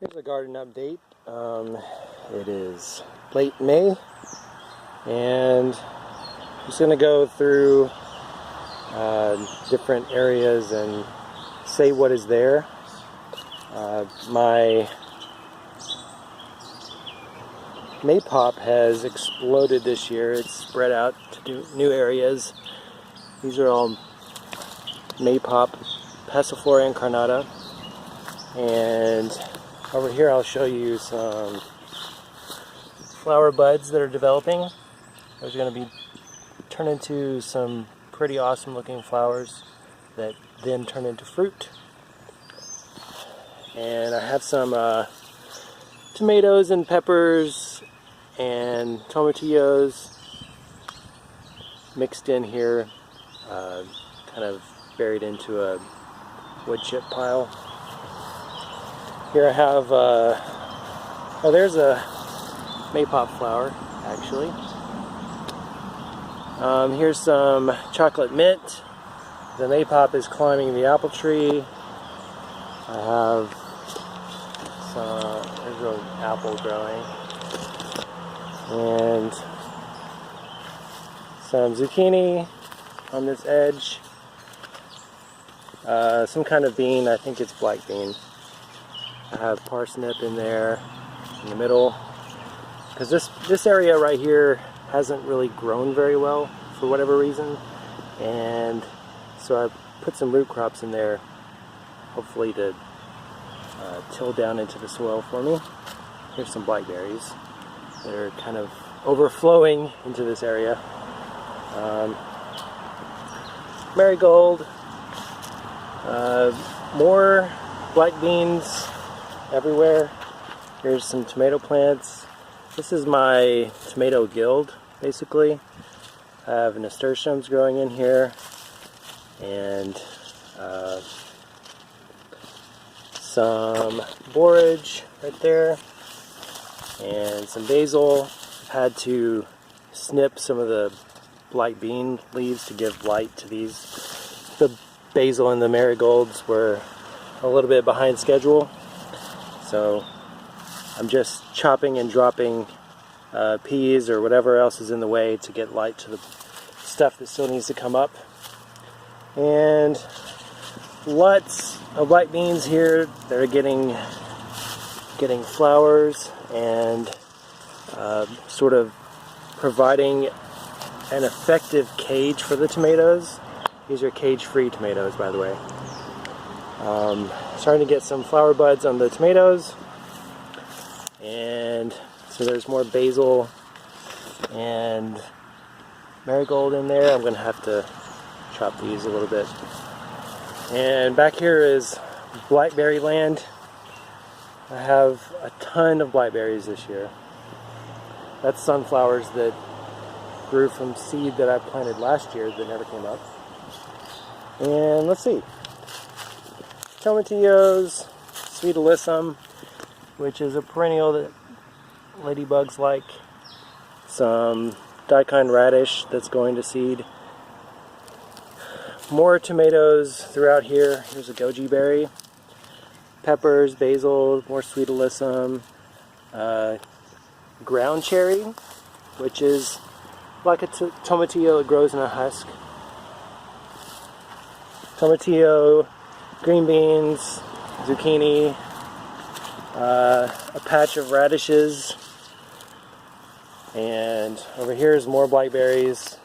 Here's a garden update. It is late May, and I'm just going to go through different areas and say what is there. My maypop has exploded this year. It's spread out to new areas. These are all maypop, Passiflora incarnata, and over here I'll show you some flower buds that are developing. There's going to be turn into some pretty awesome looking flowers that then turn into fruit. And I have some tomatoes and peppers and tomatillos mixed in here, kind of buried into a wood chip pile. Here I have, oh, there's a maypop flower, actually. Here's some chocolate mint. The maypop is climbing the apple tree. I have some, there's an apple growing. And some zucchini on this edge. Some kind of bean, I think it's black bean. I have parsnip in there in the middle, because this area right here hasn't really grown very well for whatever reason, and so I put some root crops in there, hopefully to till down into the soil for me. Here's some blackberries that are kind of overflowing into this area. Marigold, more black beans everywhere. Here's some tomato plants. This is my tomato guild, basically. I have nasturtiums growing in here, and some borage right there, and some basil. I've had to snip some of the black bean leaves to give light to these. The basil and the marigolds were a little bit behind schedule, so I'm just chopping and dropping peas or whatever else is in the way to get light to the stuff that still needs to come up. And lots of black beans here that are getting flowers and sort of providing an effective cage for the tomatoes. These are cage-free tomatoes, by the way. Starting to get some flower buds on the tomatoes, and so there's more basil and marigold in there. I'm going to have to chop these a little bit. And back here is blackberry land. I have a ton of blackberries this year. That's sunflowers that grew from seed that I planted last year that never came up. And let's see. Tomatillos, sweet alyssum, which is a perennial that ladybugs like. Some daikon radish that's going to seed. More tomatoes throughout here. Here's a goji berry. Peppers, basil, more sweet alyssum. Ground cherry, which is like a tomatillo, it grows in a husk. Tomatillo, green beans, zucchini, a patch of radishes, and over here is more blackberries.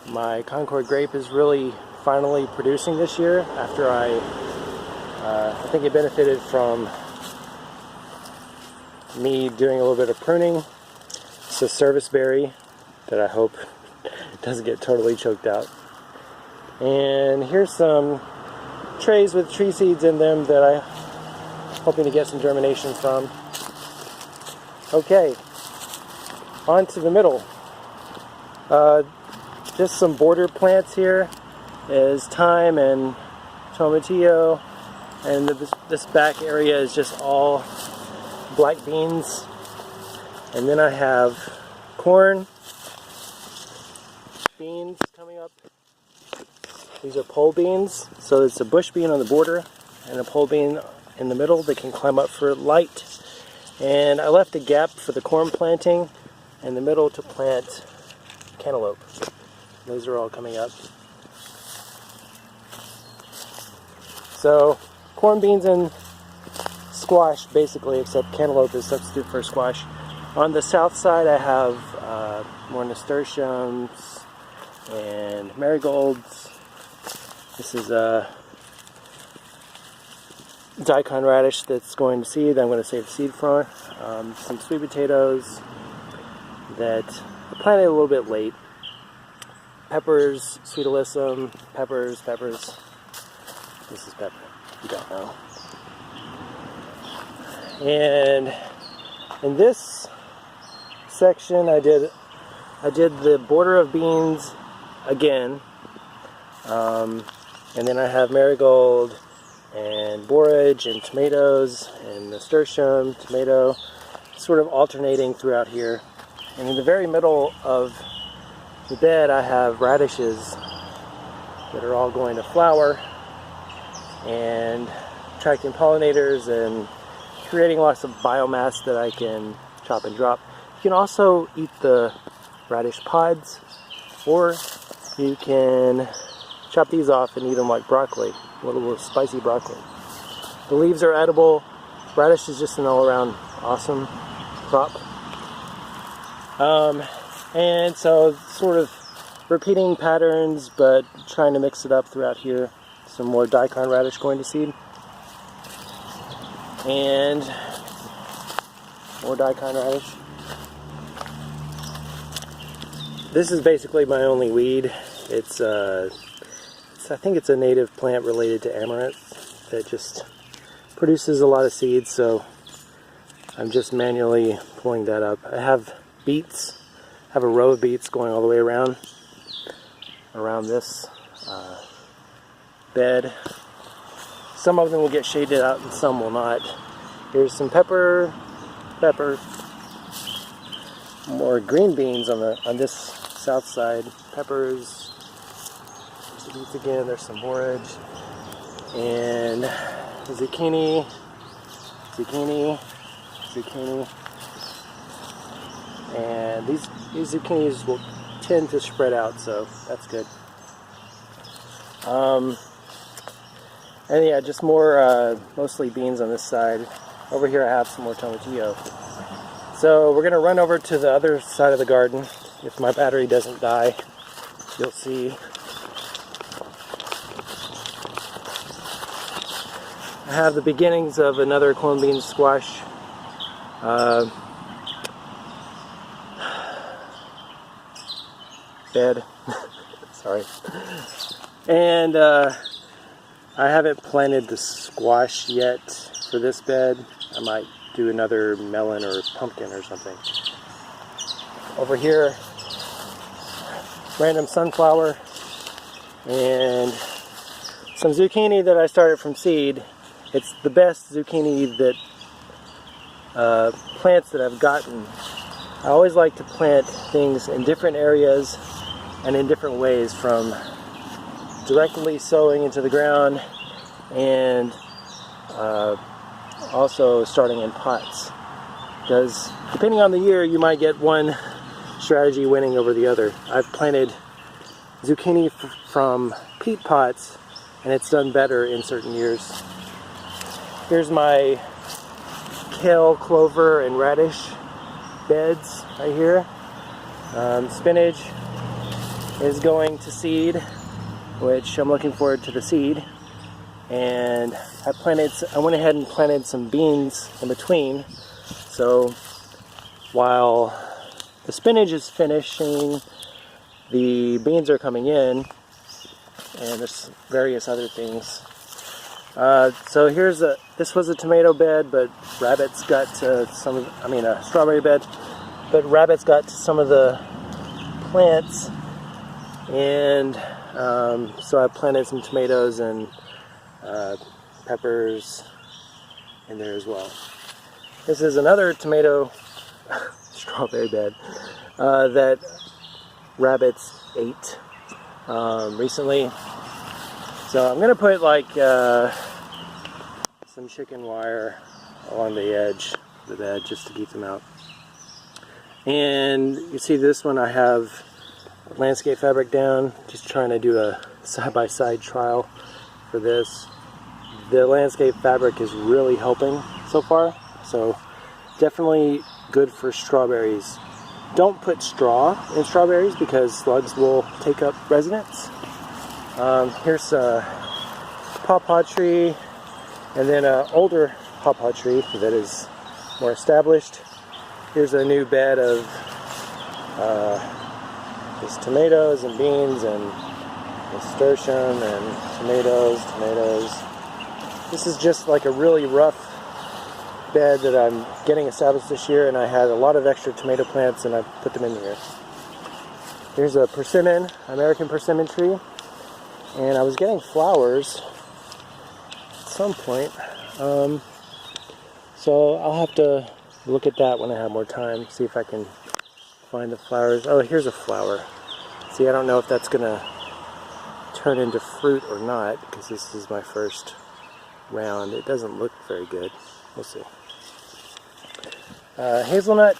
My Concord grape is really finally producing this year after I think it benefited from me doing a little bit of pruning. It's a service berry that I hope doesn't get totally choked out. And here's some trays with tree seeds in them that I'm hoping to get some germination from. Okay, on to the middle. Just some border plants here is thyme and tomatillo, and this back area is just all black beans. And then I have corn, beans coming up. These are pole beans, so it's a bush bean on the border and a pole bean in the middle that can climb up for light. And I left a gap for the corn planting in the middle to plant cantaloupe. Those are all coming up. So corn, beans, and squash basically, except cantaloupe is substitute for squash. On the south side I have more nasturtiums and marigolds. This is a daikon radish that's going to seed. I'm going to save the seed for. Some sweet potatoes that I planted a little bit late. Peppers, sweet alyssum, peppers. This is pepper, you don't know. And in this section I did the border of beans again, and then I have marigold and borage and tomatoes and nasturtium, tomato, sort of alternating throughout here. And in the very middle of the bed I have radishes that are all going to flower and attracting pollinators and creating lots of biomass that I can chop and drop. You can also eat the radish pods, or you can chop these off and eat them like broccoli, a little spicy broccoli. The leaves are edible. Radish is just an all-around awesome crop. And so sort of repeating patterns, but trying to mix it up throughout here. Some more daikon radish going to seed. And more daikon radish. This is basically my only weed. I think it's a native plant related to amaranth that just produces a lot of seeds, so I'm just manually pulling that up. I have beets. I have a row of beets going all the way around this bed. Some of them will get shaded out and some will not. Here's some pepper, more green beans on this south side, peppers, there's the beets again, there's some borage, and zucchini, and these zucchinis will tend to spread out, so that's good. And yeah, just more mostly beans on this side. Over here I have some more tomatillo. So we're going to run over to the other side of the garden. If my battery doesn't die, you'll see. I have the beginnings of another corn, bean, squash bed. Sorry. And I haven't planted the squash yet for this bed. I might do another melon or pumpkin or something. Over here, random sunflower and some zucchini that I started from seed. It's the best zucchini that plants that I've gotten. I always like to plant things in different areas and in different ways, from directly sowing into the ground and also starting in pots, because depending on the year you might get one strategy winning over the other. I've planted zucchini from peat pots and it's done better in certain years. Here's my kale, clover, and radish beds right here. Spinach is going to seed, which I'm looking forward to the seed. And I went ahead and planted some beans in between. So while the spinach is finishing, the beans are coming in, and there's various other things. So this was a tomato bed, but rabbits got to a strawberry bed, but rabbits got to some of the plants, and so I planted some tomatoes and peppers in there as well. This is another tomato strawberry bed that rabbits ate recently. So I'm going to put like some chicken wire along the edge of the bed just to keep them out. And you see this one, I have landscape fabric down, just trying to do a side-by-side trial for this. The landscape fabric is really helping so far, so definitely good for strawberries. Don't put straw in strawberries because slugs will take up residence. Here's a pawpaw tree, and then an older pawpaw tree that is more established. Here's a new bed of there's tomatoes and beans and nasturtium and tomatoes. This is just like a really rough bed that I'm getting established this year, and I had a lot of extra tomato plants and I put them in here. Here's a persimmon, American persimmon tree, and I was getting flowers at some point. So I'll have to look at that when I have more time, see if I can find the flowers. Oh, here's a flower. See, I don't know if that's gonna turn into fruit or not because this is my first round. It doesn't look very good. We'll see. Hazelnut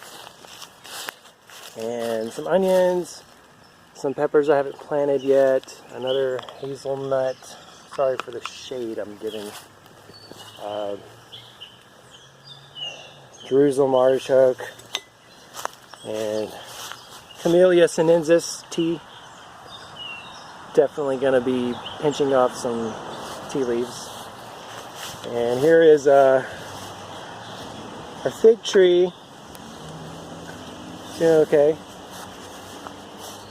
and some onions, some peppers I haven't planted yet, another hazelnut. Sorry for the shade I'm giving. Jerusalem artichoke and Camellia sinensis tea. Definitely going to be pinching off some tea leaves. And here is our fig tree. Doing okay.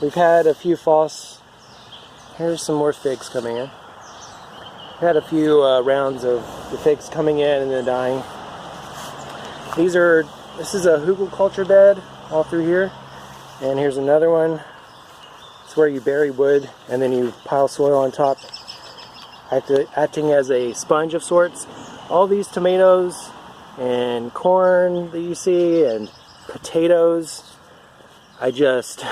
We've had a few false. Here's some more figs coming in. Had a few rounds of the figs coming in and then dying. This is a polyculture bed all through here, and here's another one. It's where you bury wood and then you pile soil on top, acting as a sponge of sorts. All these tomatoes and corn that you see and potatoes, I just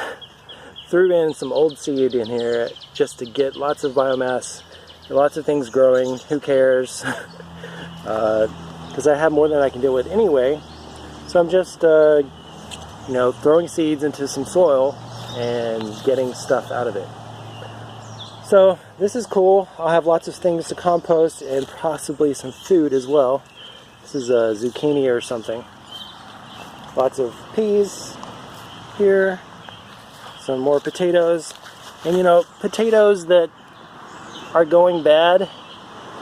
threw in some old seed in here just to get lots of biomass, lots of things growing. Who cares? Because I have more than I can deal with anyway. So I'm just, throwing seeds into some soil and getting stuff out of it. So this is cool. I'll have lots of things to compost and possibly some food as well. This is a zucchini or something. Lots of peas here. Some more potatoes. And potatoes that are going bad,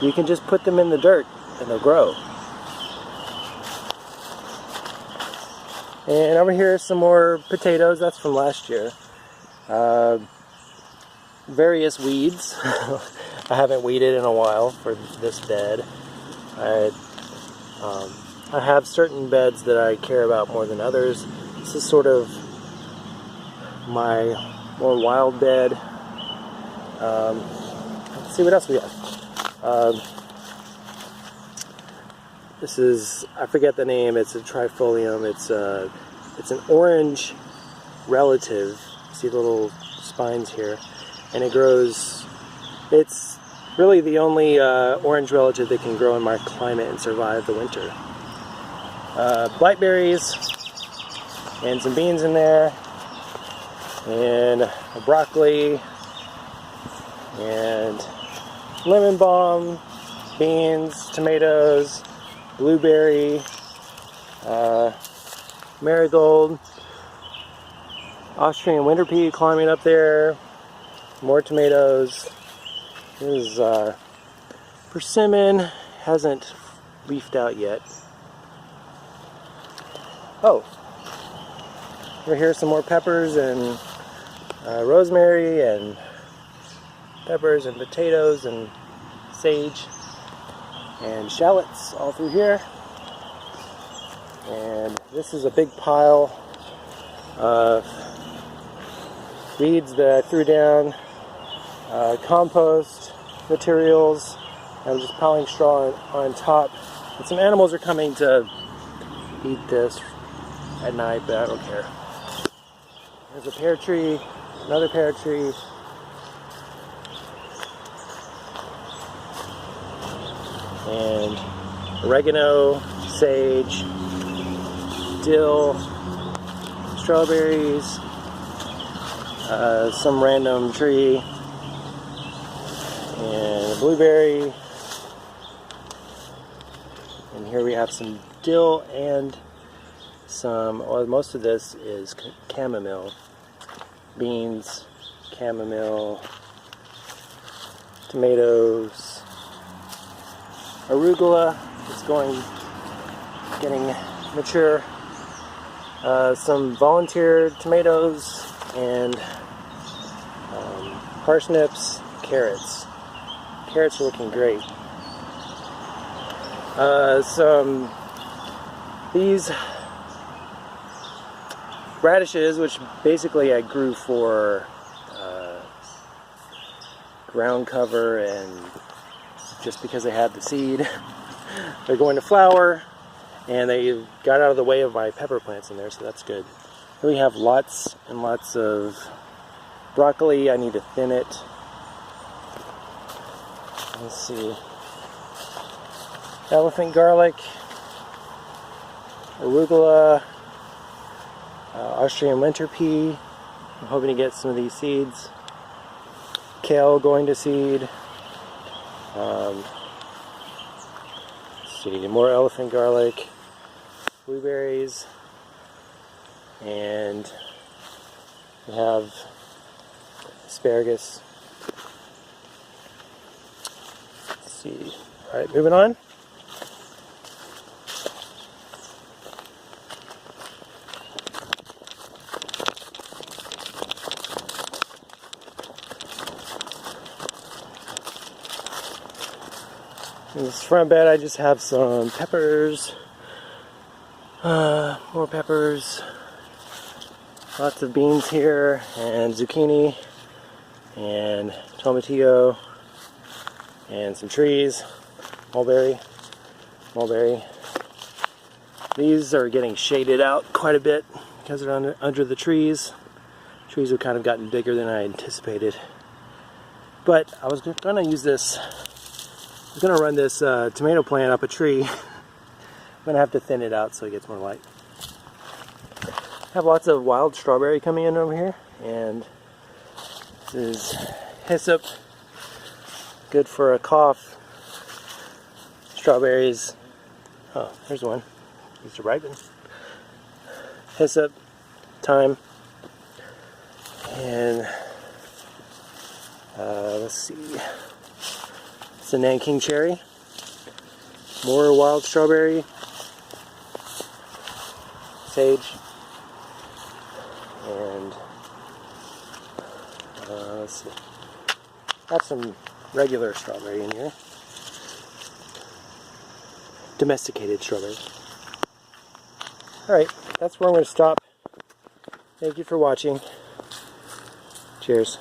you can just put them in the dirt and they'll grow. And over here some more potatoes. That's from last year. Various weeds. I haven't weeded in a while for this bed. I have certain beds that I care about more than others. This is sort of my more wild bed. Let's see what else we have. This is, I forget the name, it's a trifolium. It's an orange relative. See the little spines here. And it grows, it's really the only orange relative that can grow in my climate and survive the winter. Blackberries and some beans in there, and a broccoli and lemon balm, beans, tomatoes, blueberry, marigold, Austrian winter pea climbing up there, more tomatoes. This is persimmon, hasn't leafed out yet. Oh, over here some more peppers and rosemary and peppers and potatoes and sage and shallots all through here. And this is a big pile of weeds that I threw down, compost materials. I'm just piling straw on top. And some animals are coming to eat this at night, but I don't care. There's a pear tree, another pear tree. And oregano, sage, dill, strawberries, some random tree, and a blueberry. And here we have some dill and some, well, most of this is chamomile. Beans, chamomile, tomatoes, arugula is getting mature, some volunteer tomatoes, and parsnips, carrots. Carrots are looking great. These radishes, which basically I grew for ground cover and just because they had the seed, they're going to flower, and they got out of the way of my pepper plants in there, so that's good. Here we have lots and lots of broccoli. I need to thin it. Let's see. Elephant garlic, arugula, Austrian winter pea. I'm hoping to get some of these seeds. Kale going to seed. Let's see, more elephant garlic, blueberries, and we have asparagus. Let's see. All right, moving on. In this front bed I just have some peppers, more peppers, lots of beans here, and zucchini, and tomatillo, and some trees, mulberry. These are getting shaded out quite a bit because they're under the trees. Trees have kind of gotten bigger than I anticipated. But I was going to use this. I'm going to run this tomato plant up a tree. I'm going to have to thin it out so it gets more light. I have lots of wild strawberry coming in over here, and this is hyssop, good for a cough. Strawberries, oh, there's one, needs to ripen. Hyssop, thyme, and let's see. It's a Nanking cherry, more wild strawberry, sage, and let's see. Got some regular strawberry in here, domesticated strawberry. All right, that's where I'm going to stop. Thank you for watching. Cheers.